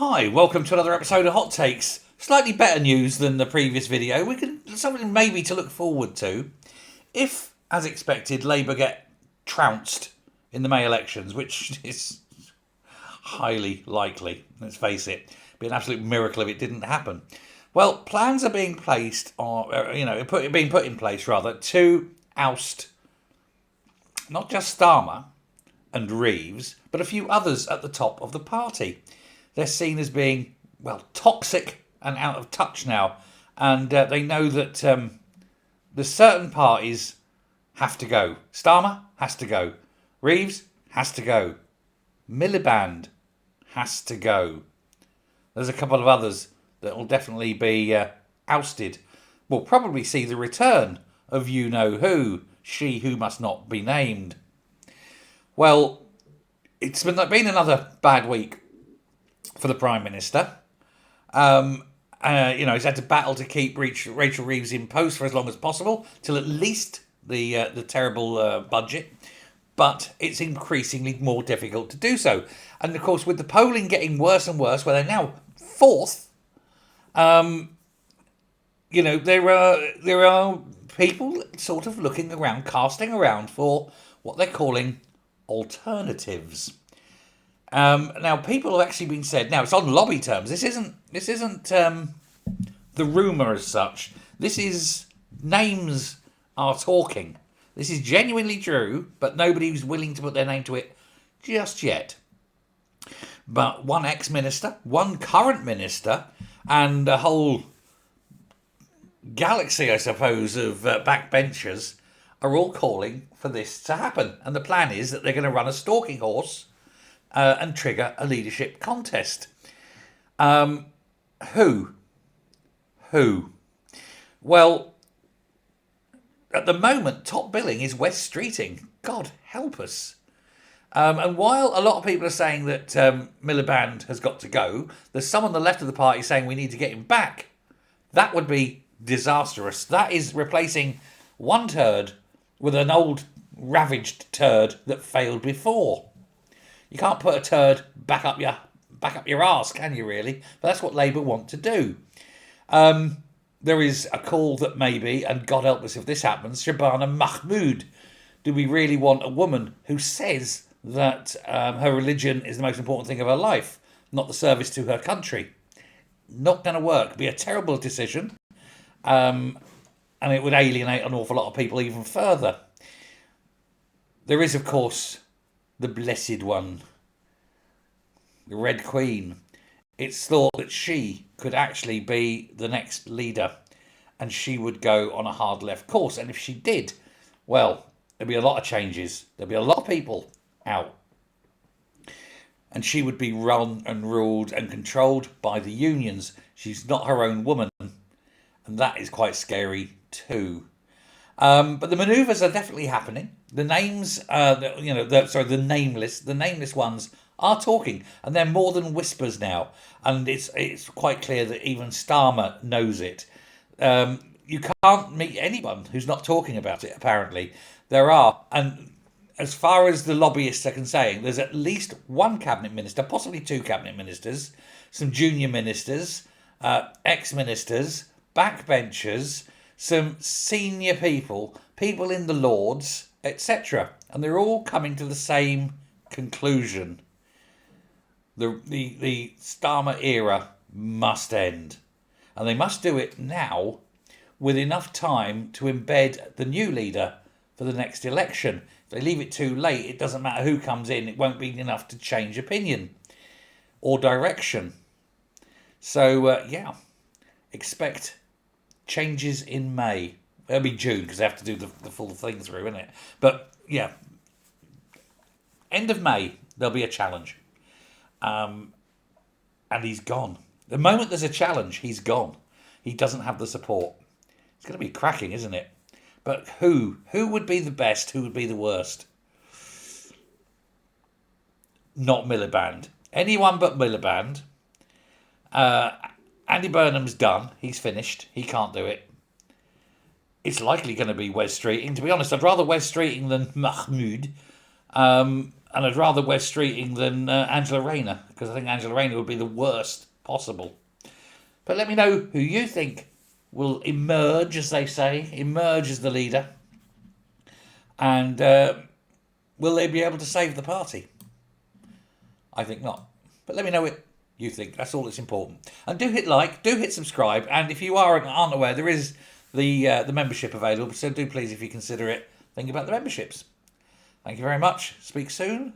Hi, welcome to another episode of Hot Takes. Slightly better news than the previous video. Something maybe to look forward to. If, as expected, Labour get trounced in the May elections, which is highly likely, let's face it, it'd be an absolute miracle if it didn't happen. Well, plans are being placed, being put in place rather, to oust not just Starmer and Reeves, but a few others at the top of the party. They're seen as being, well, toxic and out of touch now. And they know that the certain parties have to go. Starmer has to go. Reeves has to go. Miliband has to go. There's a couple of others that will definitely be ousted. We'll probably see the return of you-know-who, she who must not be named. Well, it's been another bad week for the Prime Minister. He's had to battle to keep Rachel Reeves in post for as long as possible, till at least the terrible budget. But it's increasingly more difficult to do so. And of course, with the polling getting worse and worse, where they're now fourth, there are people sort of looking around, casting around for what they're calling alternatives. Now, people have actually been said. Now, it's on lobby terms. This isn't the rumor as such. This is names are talking. This is genuinely true, but nobody's willing to put their name to it just yet. But one ex-minister, one current minister, and a whole galaxy, I suppose, of backbenchers are all calling for this to happen. And the plan is that they're going to run a stalking horse and trigger a leadership contest. Who? Well, at the moment, top billing is West Streeting. God help us. And while a lot of people are saying that Miliband has got to go, there's some on the left of the party saying we need to get him back. That would be disastrous. That is replacing one turd with an old ravaged turd that failed before. You can't put a turd back up your arse, can you really? But that's what Labour want to do. There is a call that maybe, and God help us if this happens, Shabana Mahmood. Do we really want a woman who says that her religion is the most important thing of her life, not the service to her country? Not going to work. Be a terrible decision. And it would alienate an awful lot of people even further. There is, of course, the Blessed One, the Red Queen. It's thought that she could actually be the next leader and she would go on a hard left course. And if she did, well, there'd be a lot of changes. There'd be a lot of people out. And she would be run and ruled and controlled by the unions. She's not her own woman. And that is quite scary too. But the manoeuvres are definitely happening. The names, the nameless ones are talking, and they're more than whispers now. And it's quite clear that even Starmer knows it. You can't meet anyone who's not talking about it. Apparently, there are, and as far as the lobbyists are concerned, there's at least one cabinet minister, possibly two cabinet ministers, some junior ministers, ex-ministers, backbenchers, some senior people in the Lords, etc. And they're all coming to the same conclusion. The Starmer era must end. And they must do it now with enough time to embed the new leader for the next election. If they leave it too late, it doesn't matter who comes in. It won't be enough to change opinion or direction. So, expect changes in May. It'll be June because they have to do the full thing through, isn't it? But, yeah, end of May, there'll be a challenge. And he's gone. The moment there's a challenge, he's gone. He doesn't have the support. It's going to be cracking, isn't it? But who? Who would be the best? Who would be the worst? Not Miliband. Anyone but Miliband. Andy Burnham's done. He's finished. He can't do it. It's likely going to be Wes Streeting. To be honest, I'd rather Wes Streeting than Mahmood. And I'd rather Wes Streeting than Angela Rayner, because I think Angela Rayner would be the worst possible. But let me know who you think will emerge, as they say, emerge as the leader. And will they be able to save the party? I think not. But let me know what you think. That's all that's important. And do hit like, do hit subscribe. And if you aren't aware, there is the membership available. So do please, if you consider it, think about the memberships. Thank you very much. Speak soon.